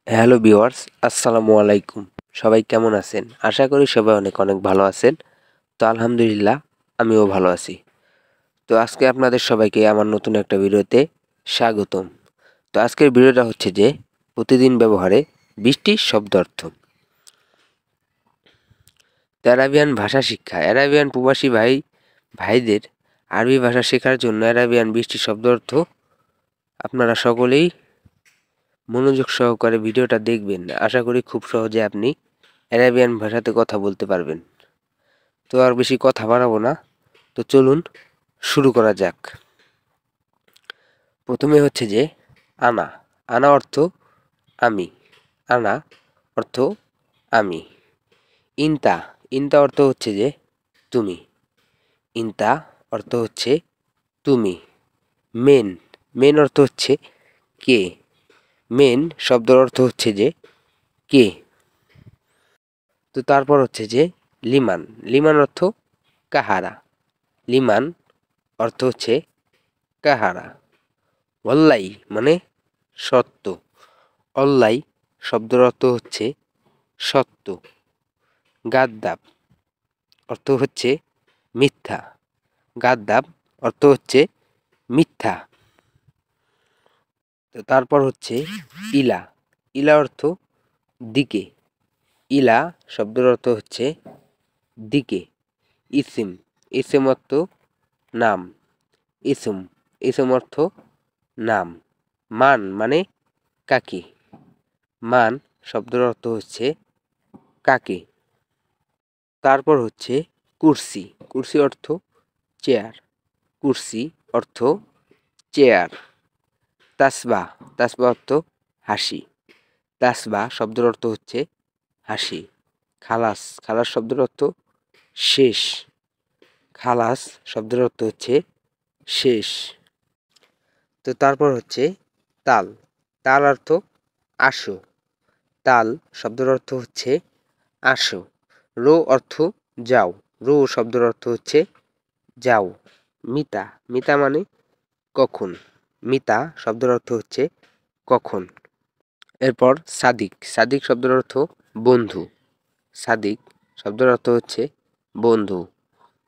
Hello viewers, আসসালামু আলাইকুম। সবাই কেমন আছেন? আশা করি সবাই অনেক অনেক ভালো আছেন। তো আলহামদুলিল্লাহ আমিও ভালো আছি। তো আজকে আপনাদের সবাইকে আমার নতুন একটা ভিডিওতে স্বাগতম। তো আজকের ভিডিওটা হচ্ছে যে প্রতিদিন ব্যবহারে 20টি শব্দার্থ। তো অ্যারাবিয়ান ভাষা শিক্ষা। অ্যারাবিয়ান প্রবাসী ভাইদের আরবি ভাষা শেখার জন্য অ্যারাবিয়ান 20টি শব্দার্থ আপনারা সকলেই মনোযোগ সহকারে ভিডিওটা দেখবেন। আশা করি খুব সহজে আপনি অ্যারাবিয়ান ভাষাতে কথা বলতে পারবেন। তো আর বেশি কথা বাড়াবো না, তো চলুন শুরু করা যাক। প্রথমে হচ্ছে যে আনা। আনা অর্থ আমি। আনা অর্থ আমি। ইনতা। ইনতা অর্থ হচ্ছে যে তুমি। ইনতা অর্থ হচ্ছে তুমি। মেন। মেন অর্থ হচ্ছে কে। মেন শব্দের অর্থ হচ্ছে যে কে। তো তারপর হচ্ছে যে লিমান। লিমান অর্থ কাহারা। লিমান অর্থ হচ্ছে কাহারা। ওয়াল্লাই মানে সত্য। অল্লাই শব্দের অর্থ হচ্ছে সত্য। গাদ্দাব অর্থ হচ্ছে মিথ্যা। গাদ্দাব অর্থ হচ্ছে মিথ্যা। তো তারপর হচ্ছে ইলা। ইলা অর্থ দিকে। ইলা শব্দের অর্থ হচ্ছে দিকে। ইসিম। ইসিম অর্থ নাম। ইসুম। ইসুম অর্থ নাম। মান মানে কাকে। মান শব্দের অর্থ হচ্ছে কাকে। তারপর হচ্ছে কুরসি। কুরসি অর্থ চেয়ার। কুরসি অর্থ চেয়ার। তাসবাহ। তাসবাহ অর্থ হাসি। তাসবাহ শব্দের অর্থ হচ্ছে হাসি। খালাস। খালাস শব্দের অর্থ শেষ। খালাস শব্দের অর্থ হচ্ছে শেষ। তো তারপর হচ্ছে তাল। তাল অর্থ আসো। তাল শব্দের অর্থ হচ্ছে আসো। রো অর্থ যাও। রো শব্দের অর্থ হচ্ছে যাও। মিতা। মিতা মানে কখন। মিতা শব্দের অর্থ হচ্ছে কখন। এরপর সাদিক। সাদিক শব্দের অর্থ বন্ধু। সাদিক শব্দের অর্থ হচ্ছে বন্ধু।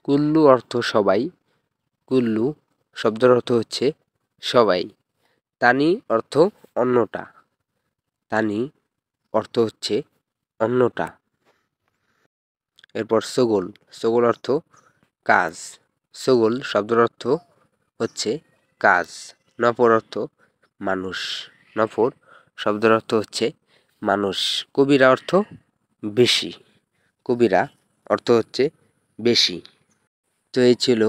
কুল্লু অর্থ সবাই। কুল্লু শব্দের অর্থ হচ্ছে সবাই। তানি অর্থ অন্যটা। তানি অর্থ হচ্ছে অন্যটা। এরপর সগোল। সগোল অর্থ কাজ। সগোল শব্দের অর্থ হচ্ছে কাজ। নফর অর্থ মানুষ। নফর শব্দের অর্থ হচ্ছে মানুষ। কবিরা অর্থ বেশি। কবিরা অর্থ হচ্ছে বেশি। তো এই ছিল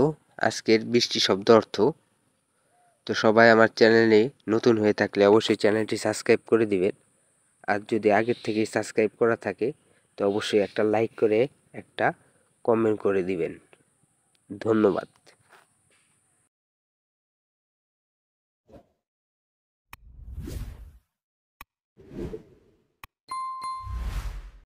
আজকের 20টি শব্দ অর্থ। তো সবাই আমার চ্যানেলে নতুন হয়ে থাকলে অবশ্যই চ্যানেলটি সাবস্ক্রাইব করে দিবেন। আর যদি আগের থেকেই সাবস্ক্রাইব করা থাকে তো অবশ্যই একটা লাইক করে একটা কমেন্ট করে দিবেন। ধন্যবাদ।